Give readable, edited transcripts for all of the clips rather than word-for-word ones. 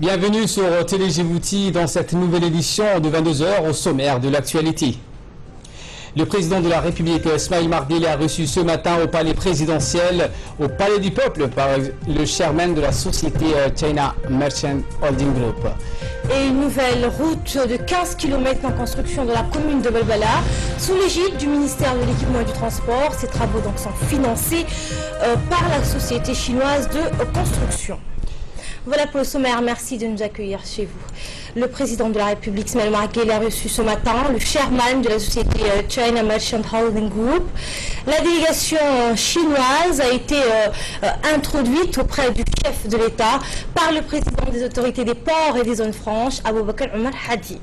Bienvenue sur Télé Djibouti dans cette nouvelle édition de 22h au sommaire de l'actualité. Le président de la République, Ismail Mardili, a reçu ce matin au palais présidentiel, au palais du peuple, par le chairman de la société China Merchant Holding Group. Et une nouvelle route de 15 km en construction dans la commune de Balbala, sous l'égide du ministère de l'Équipement et du Transport. Ces travaux donc sont financés par la société chinoise de construction. Voilà pour le sommaire, merci de nous accueillir chez vous. Le président de la République, Ismail Mardili, a reçu ce matin le chairman de la société China Merchant Holding Group. La délégation chinoise a été introduite auprès du chef de l'État par le président des autorités des ports et des zones franches, Aboubakar Omar Hadi.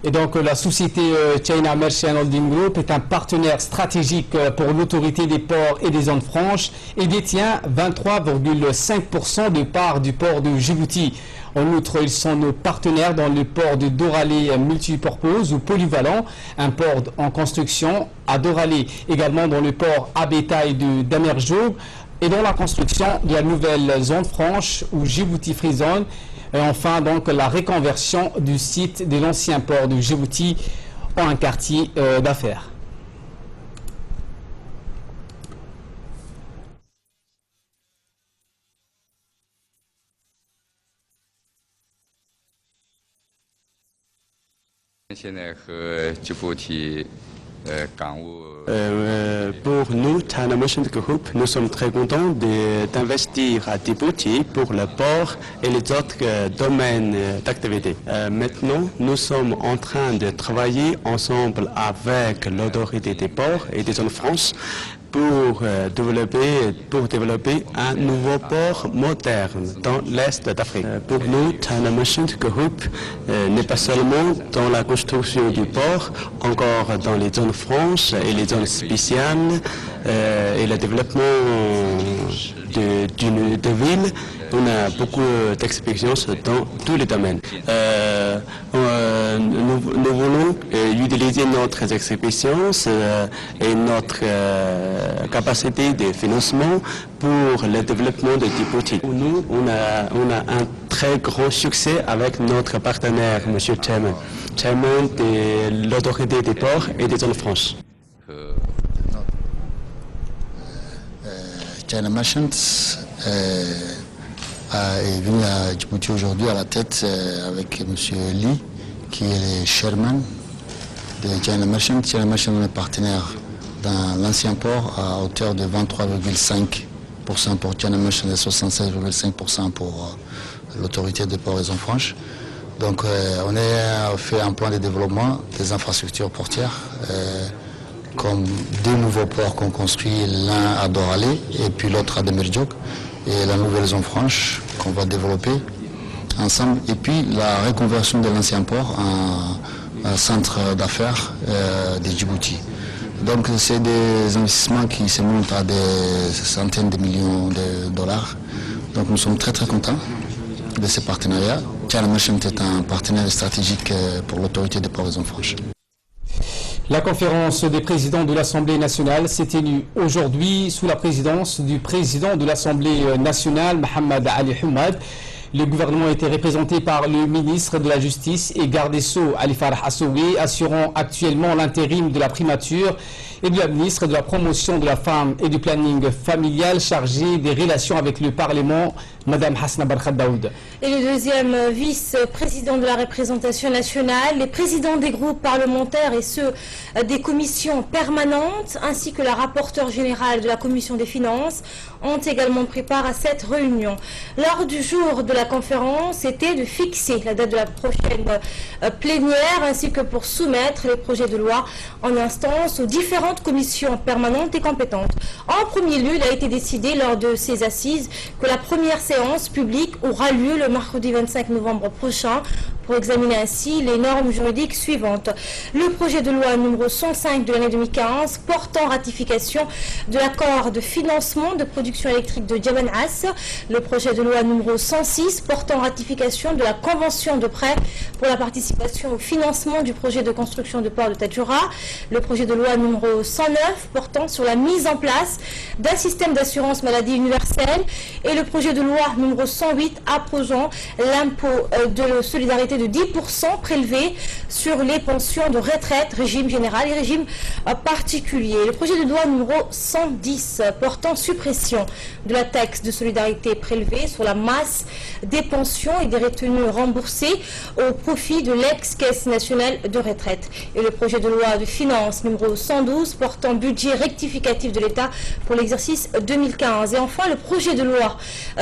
Et donc la société China Merchant Holding Group est un partenaire stratégique pour l'autorité des ports et des zones franches et détient 23,5% de parts du port de Djibouti. En outre, ils sont nos partenaires dans le port de Doralé multipurpose ou polyvalent, un port en construction à Doralé, également dans le port à bétail de Damerjoug et dans la construction de la nouvelle zone franche ou Djibouti Free Zone. Et enfin, donc, la reconversion du site de l'ancien port de Djibouti en un quartier d'affaires. Pour nous, China Merchant Group, nous sommes très contents d'investir à Djibouti pour le port et les autres domaines d'activité. Maintenant, nous sommes en train de travailler ensemble avec l'autorité des ports et des zones franches pour développer un nouveau port moderne dans l'Est d'Afrique. Pour nous, China Merchant Group n'est pas seulement dans la construction du port, encore dans les zones franches et les zones spéciales et le développement de villes. On a beaucoup d'expérience dans tous les domaines. Nous voulons utiliser notre expérience et notre capacité de financement pour le développement de Djibouti. Nous, on a un très grand succès avec notre partenaire, M. Chairman de l'autorité des ports et des zones franches. China Merchant est venu à Djibouti aujourd'hui à la tête avec M. Li, qui est le chairman de China Merchant. China Merchant est partenaire dans l'ancien port à hauteur de 23,5% pour China Merchant et 76,5% pour l'autorité des ports et zones franches. Donc on a fait un plan de développement des infrastructures portières, comme deux nouveaux ports qu'on construit, l'un à Doralé et puis l'autre à Damerjoug, et la nouvelle zone franche qu'on va développer ensemble, et puis la reconversion de l'ancien port en centre d'affaires de Djibouti. Donc c'est des investissements qui se montent à des centaines de millions de dollars. Donc nous sommes très très contents de ces partenariats. China Merchant est un partenaire stratégique pour l'autorité des ports et zones franches. La conférence des présidents de l'Assemblée nationale s'est tenue aujourd'hui sous la présidence du président de l'Assemblée nationale, Mohamed Ali Hamad. Le gouvernement a été représenté par le ministre de la Justice et garde des Sceaux, Ali Farah Assoui, assurant actuellement l'intérim de la primature, et de la ministre de la Promotion de la Femme et du Planning familial chargée des relations avec le Parlement, Madame Hasna Barkhad Daoud. Et le deuxième vice-président de la représentation nationale, les présidents des groupes parlementaires et ceux des commissions permanentes, ainsi que la rapporteure générale de la commission des finances, ont également pris part à cette réunion. L'ordre du jour de la conférence était de fixer la date de la prochaine plénière, ainsi que pour soumettre les projets de loi en instance aux différentes commissions permanentes et compétentes. En premier lieu, il a été décidé lors de ces assises que la première séance publique aura lieu le mercredi 25 novembre prochain pour examiner ainsi les normes juridiques suivantes. Le projet de loi numéro 105 de l'année 2015 portant ratification de l'accord de financement de production électrique de Djaman As, le projet de loi numéro 106 portant ratification de la convention de prêt pour la participation au financement du projet de construction de port de Tadjoura, le projet de loi numéro 109 portant sur la mise en place d'un système d'assurance maladie universelle et le projet de loi numéro 108 approuvant l'impôt de solidarité de 10% prélevé sur les pensions de retraite, régime général et régime particulier. Le projet de loi numéro 110 portant suppression de la taxe de solidarité prélevée sur la masse des pensions et des retenues remboursées au profit de l'ex-Caisse nationale de retraite. Et le projet de loi de finances numéro 112 portant budget rectificatif de l'État pour l'exercice 2015. Et enfin, le projet de loi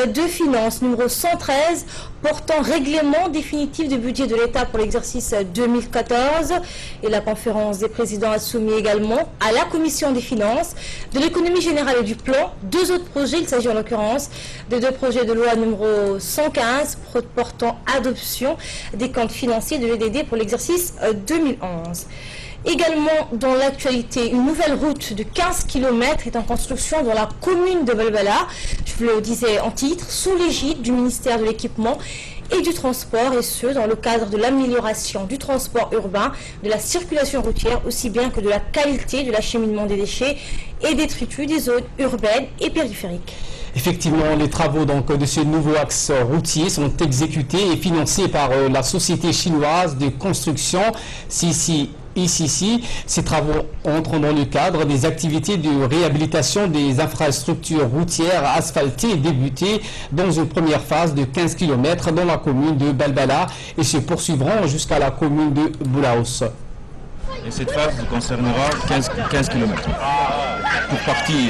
de finances numéro 113 portant règlement définitif du budget de l'État pour l'exercice 2014. Et la conférence des présidents a soumis également à la Commission des finances, de l'économie générale et du plan deux autres projets. Il s'agit en l'occurrence de deux projets de loi numéro 115 portant adoption des comptes financiers de l'EDD pour l'exercice 2011. Également dans l'actualité, une nouvelle route de 15 km est en construction dans la commune de Balbala, je vous le disais en titre, sous l'égide du ministère de l'Équipement et du Transport, et ce, dans le cadre de l'amélioration du transport urbain, de la circulation routière, aussi bien que de la qualité de l'acheminement des déchets et des détritus des zones urbaines et périphériques. Effectivement, les travaux de ce nouveau axe routier sont exécutés et financés par la société chinoise de construction ICC. Ces travaux entrent dans le cadre des activités de réhabilitation des infrastructures routières asphaltées débutées dans une première phase de 15 km dans la commune de Balbala et se poursuivront jusqu'à la commune de Boulaous. Et cette phase concernera 15 km. Pour partie,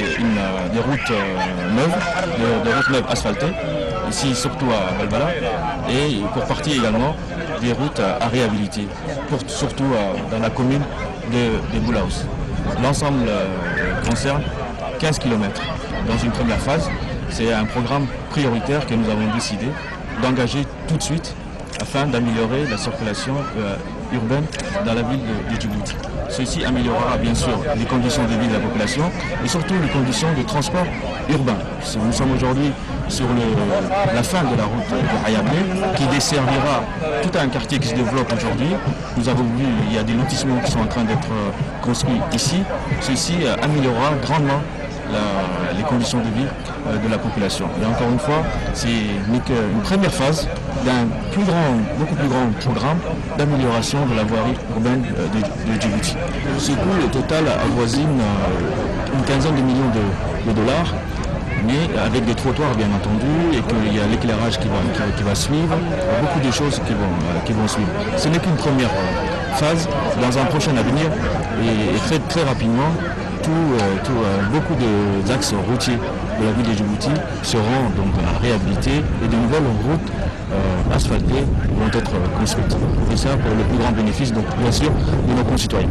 des routes neuves, des routes neuves asphaltées, ici surtout à Balbala, et pour partie également des routes à réhabiliter, surtout dans la commune de Boulaous. L'ensemble concerne 15 km. Dans une première phase, c'est un programme prioritaire que nous avons décidé d'engager tout de suite afin d'améliorer la circulation urbaine dans la ville de Djibouti. Ceci améliorera bien sûr les conditions de vie de la population et surtout les conditions de transport urbain. Nous sommes aujourd'hui sur la fin de la route de Hayablé qui desservira tout un quartier qui se développe aujourd'hui. Nous avons vu il y a des lotissements qui sont en train d'être construits ici. Ceci améliorera grandement les conditions de vie de la population. Et encore une fois, c'est une première phase d'un beaucoup plus grand programme d'amélioration de la voirie urbaine de Djibouti. Ce coût total avoisine une quinzaine de millions de dollars, mais avec des trottoirs bien entendu, et qu'il y a l'éclairage qui va suivre, beaucoup de choses qui vont suivre. Ce n'est qu'une première phase. Dans un prochain avenir, et très, très rapidement, beaucoup d'axes routiers de la ville de Djibouti seront donc réhabilités et de nouvelles routes asphaltées vont être construites. Et ça pour le plus grand bénéfice, donc bien sûr, de nos concitoyens.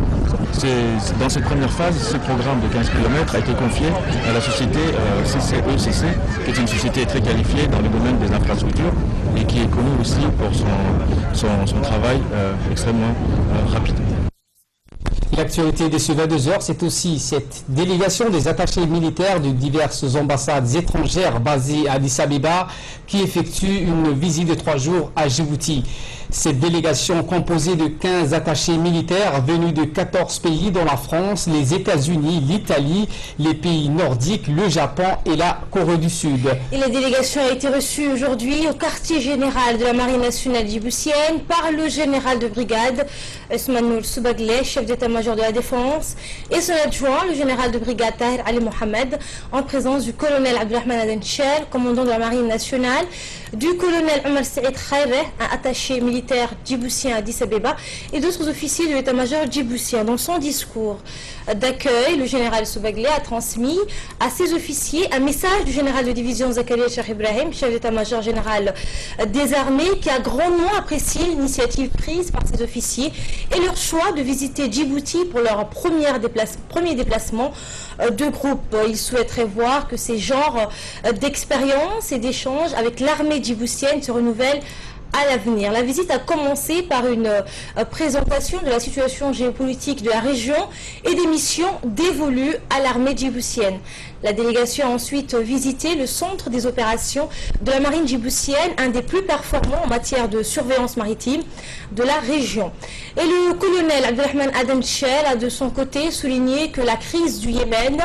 Dans cette première phase, ce programme de 15 km a été confié à la société CCECC, qui est une société très qualifiée dans le domaine des infrastructures et qui est connue aussi pour son travail extrêmement rapide. L'actualité de ce 22 heures, c'est aussi cette délégation des attachés militaires de diverses ambassades étrangères basées à Addis Abeba qui effectue une visite de 3 jours à Djibouti. Cette délégation composée de 15 attachés militaires venus de 14 pays dont la France, les États-Unis, l'Italie, les pays nordiques, le Japon et la Corée du Sud. Et la délégation a été reçue aujourd'hui au quartier général de la Marine nationale djiboutienne par le général de brigade Esmanoul Soubaglé, chef d'état-major de la Défense, et son adjoint, le général de brigade Tahir Ali Mohamed, en présence du colonel Abdelrahman Adenchel, commandant de la Marine nationale, du colonel Omar Saïd Khaireh, un attaché militaire djiboutien à Addis Abeba, et d'autres officiers de l'état-major djiboutien. Dans son discours d'accueil, le général Soubaglé a transmis à ses officiers un message du général de division Zakaria Cheikh Ibrahim, chef d'état-major général des armées, qui a grandement apprécié l'initiative prise par ses officiers et leur choix de visiter Djibouti pour leur premier déplacement de groupe. Il souhaiterait voir que ces genres d'expériences et d'échanges avec l'armée djiboutienne se renouvellent à l'avenir. La visite a commencé par une présentation de la situation géopolitique de la région et des missions dévolues à l'armée djiboutienne. La délégation a ensuite visité le centre des opérations de la marine djiboutienne, un des plus performants en matière de surveillance maritime de la région. Et le colonel Abdelrahman Adenchel a de son côté souligné que la crise du Yémen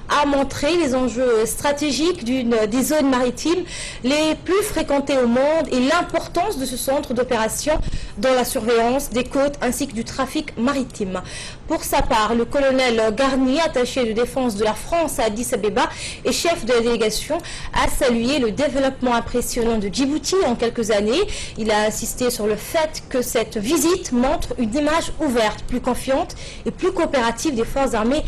a montré les enjeux stratégiques des zones maritimes les plus fréquentées au monde et l'importance de ce centre d'opération dans la surveillance des côtes ainsi que du trafic maritime. Pour sa part, le colonel Garnier, attaché de défense de la France à Addis Abeba et chef de la délégation, a salué le développement impressionnant de Djibouti en quelques années. Il a insisté sur le fait que cette visite montre une image ouverte, plus confiante et plus coopérative des forces armées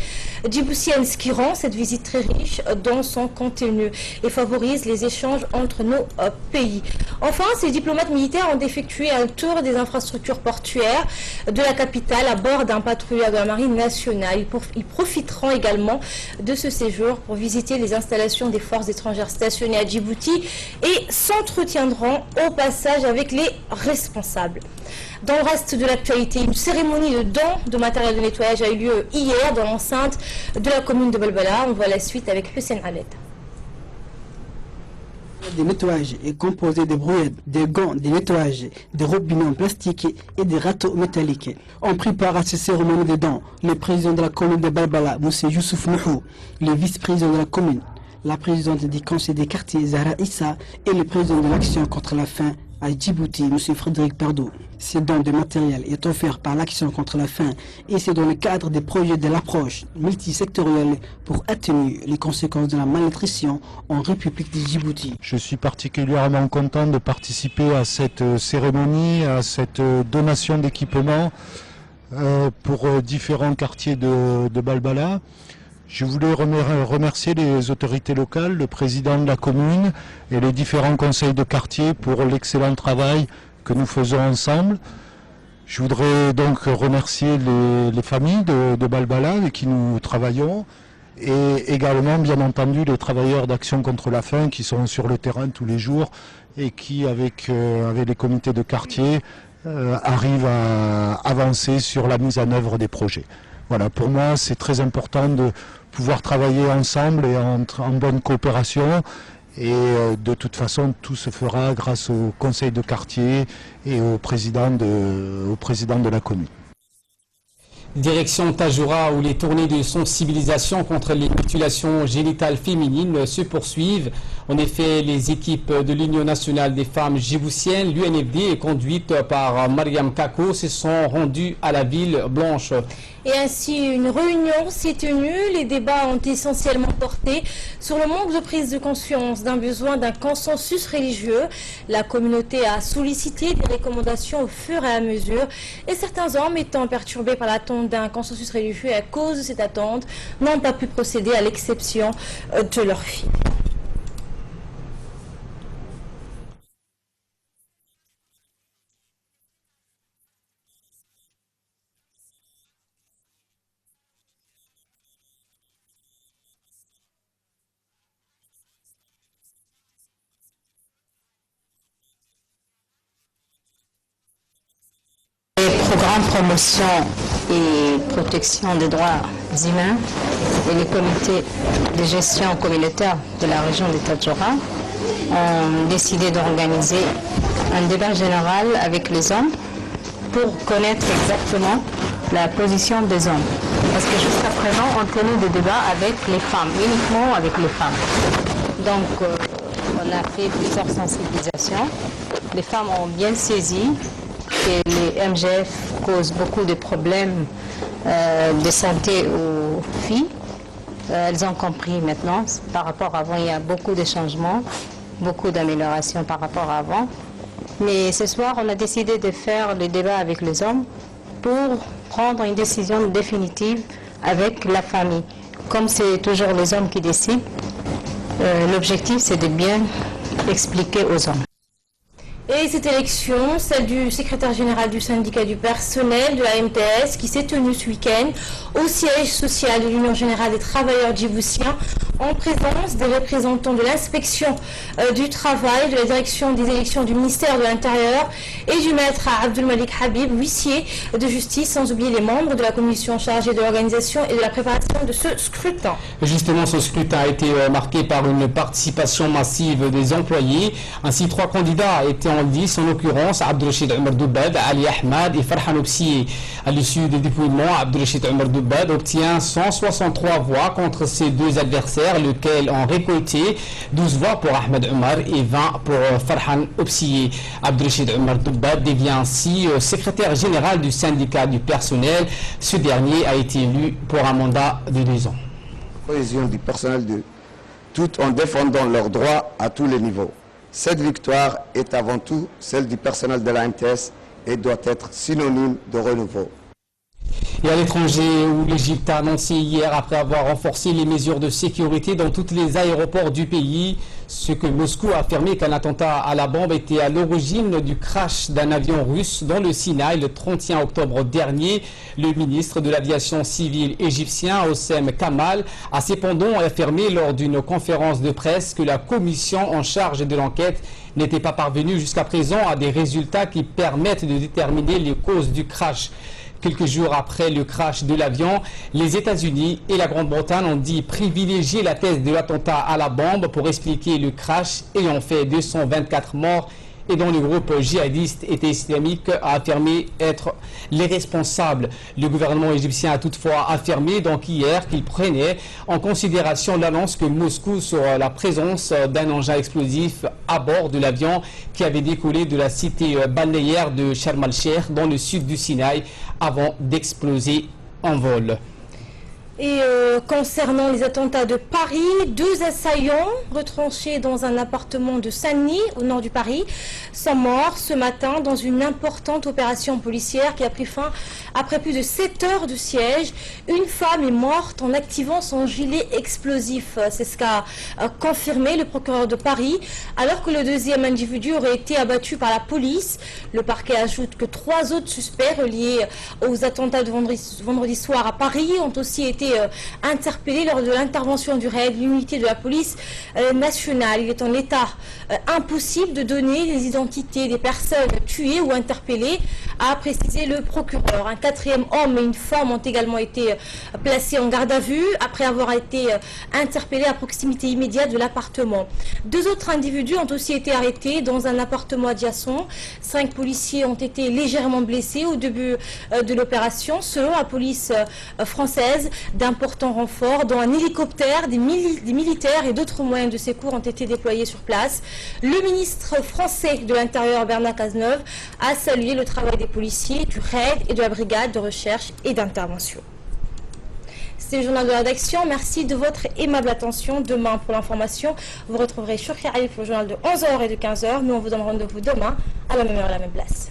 djiboutiennes, ce qui rend cette visite très riche dans son contenu et favorise les échanges entre nos pays. Enfin, ces diplomates militaires ont effectué un tour des infrastructures portuaires de la capitale à bord d'un patrouilleur de la marine nationale. Ils profiteront également de ce séjour pour visiter les installations des forces étrangères stationnées à Djibouti et s'entretiendront au passage avec les responsables. Dans le reste de l'actualité, une cérémonie de don de matériel de nettoyage a eu lieu hier dans l'enceinte de la commune de Balbala. On voit la suite avec Hussein Aled. Le nettoyage est composé de brouettes, des gants de nettoyage, des robinets en plastique et des râteaux métalliques. On prépare à cette cérémonie de dons le président de la commune de Balbala, M. Youssouf Nouhou, le vice-président de la commune, la présidente du conseil des quartiers, Zahra Issa, et le président de l'action contre la faim à Djibouti, M. Frédéric Perdou. Ce don de matériel est offert par l'Action contre la faim et c'est dans le cadre des projets de l'approche multisectorielle pour atténuer les conséquences de la malnutrition en République de Djibouti. Je suis particulièrement content de participer à cette cérémonie, à cette donation d'équipements pour différents quartiers de Balbala. Je voulais remercier les autorités locales, le président de la commune et les différents conseils de quartier pour l'excellent travail que nous faisons ensemble. Je voudrais donc remercier les familles de Balbala avec qui nous travaillons et également bien entendu les travailleurs d'Action contre la faim qui sont sur le terrain tous les jours et qui avec les comités de quartier arrivent à avancer sur la mise en œuvre des projets. Voilà, pour moi c'est très important de pouvoir travailler ensemble et en bonne coopération. Et de toute façon, tout se fera grâce au conseil de quartier et au président de la commune. Direction Tajoura, où les tournées de sensibilisation contre les mutilations génitales féminines se poursuivent. En effet, les équipes de l'Union nationale des femmes djiboutiennes, l'UNFD, conduite par Mariam Kako, se sont rendues à la ville blanche. Et ainsi, une réunion s'est tenue. Les débats ont essentiellement porté sur le manque de prise de conscience d'un besoin d'un consensus religieux. La communauté a sollicité des recommandations au fur et à mesure. Et certains hommes, étant perturbés par l'attente d'un consensus religieux à cause de cette attente, n'ont pas pu procéder à l'exception de leur fille. Programme promotion et protection des droits humains et les comités de gestion communautaire de la région de Tajoura ont décidé d'organiser un débat général avec les hommes pour connaître exactement la position des hommes. Parce que jusqu'à présent, on tenait des débats avec les femmes, uniquement avec les femmes. Donc, on a fait plusieurs sensibilisations. Les femmes ont bien saisi que les MGF causent beaucoup de problèmes de santé aux filles. Elles ont compris maintenant. Par rapport à avant, il y a beaucoup de changements, beaucoup d'améliorations par rapport à avant. Mais ce soir, on a décidé de faire le débat avec les hommes pour prendre une décision définitive avec la famille. Comme c'est toujours les hommes qui décident, l'objectif c'est de bien expliquer aux hommes. Et Et cette élection, celle du secrétaire général du syndicat du personnel de la MTS, qui s'est tenue ce week-end au siège social de l'Union générale des travailleurs djiboutiens, en présence des représentants de l'inspection du travail, de la direction des élections du ministère de l'Intérieur et du maître Abdelmalik Habib, huissier de justice, sans oublier les membres de la commission chargée de l'organisation et de la préparation de ce scrutin. Justement, ce scrutin a été marqué par une participation massive des employés. Ainsi, 3 candidats étaient en lice, en l'occurrence Abdelrachid Omar Doubad, Ali Ahmad et Farhan Obsiye. À l'issue des dépouillements, Abdelrachid Omar Doubad obtient 163 voix contre ses 2 adversaires, lesquels ont récolté 12 voix pour Ahmed Omar et 20 pour Farhan Obsiye. Abdelrachid Omar Doubad devient ainsi secrétaire général du syndicat du personnel. Ce dernier a été élu pour un mandat de 2 ans. Cohésion du personnel tout en défendant leurs droits à tous les niveaux. Cette victoire est avant tout celle du personnel de la MTS et doit être synonyme de renouveau. Et à l'étranger, où l'Égypte a annoncé hier, après avoir renforcé les mesures de sécurité dans tous les aéroports du pays, ce que Moscou a affirmé qu'un attentat à la bombe était à l'origine du crash d'un avion russe dans le Sinaï le 31 octobre dernier. Le ministre de l'aviation civile égyptien, Hossem Kamal, a cependant affirmé lors d'une conférence de presse que la commission en charge de l'enquête n'était pas parvenue jusqu'à présent à des résultats qui permettent de déterminer les causes du crash. Quelques jours après le crash de l'avion, les États-Unis et la Grande-Bretagne ont dit privilégier la thèse de l'attentat à la bombe pour expliquer le crash ayant fait 224 morts et dont le groupe djihadiste État islamique a affirmé être les responsables. Le gouvernement égyptien a toutefois affirmé donc hier qu'il prenait en considération l'annonce que Moscou sur la présence d'un engin explosif à bord de l'avion qui avait décollé de la cité balnéaire de Sharm el-Sheikh dans le sud du Sinaï avant d'exploser en vol. Et concernant les attentats de Paris, 2 assaillants retranchés dans un appartement de Saint-Denis, au nord du Paris, sont morts ce matin dans une importante opération policière qui a pris fin après plus de 7 heures de siège. Une femme est morte en activant son gilet explosif. C'est ce qu'a confirmé le procureur de Paris, alors que le 2e individu aurait été abattu par la police. Le parquet ajoute que 3 autres suspects reliés aux attentats de vendredi soir à Paris ont aussi été interpellé lors de l'intervention du raid, l'unité de la police nationale. Il est en état impossible de donner les identités des personnes tuées ou interpellées, a précisé le procureur. Un 4e homme et une femme ont également été placés en garde à vue après avoir été interpellés à proximité immédiate de l'appartement. 2 autres individus ont aussi été arrêtés dans un appartement adjacent. 5 policiers ont été légèrement blessés au début de l'opération. Selon la police française, d'importants renforts, dont un hélicoptère, des militaires et d'autres moyens de secours ont été déployés sur place. Le ministre français de l'Intérieur, Bernard Cazeneuve, a salué le travail des policiers, du RAID et de la brigade de recherche et d'intervention. C'est le journal de la rédaction. Merci de votre aimable attention. Demain, pour l'information, vous retrouverez Choukri Ali pour le journal de 11h et de 15h. Nous, on vous donne rendez-vous demain à la même heure, à la même place.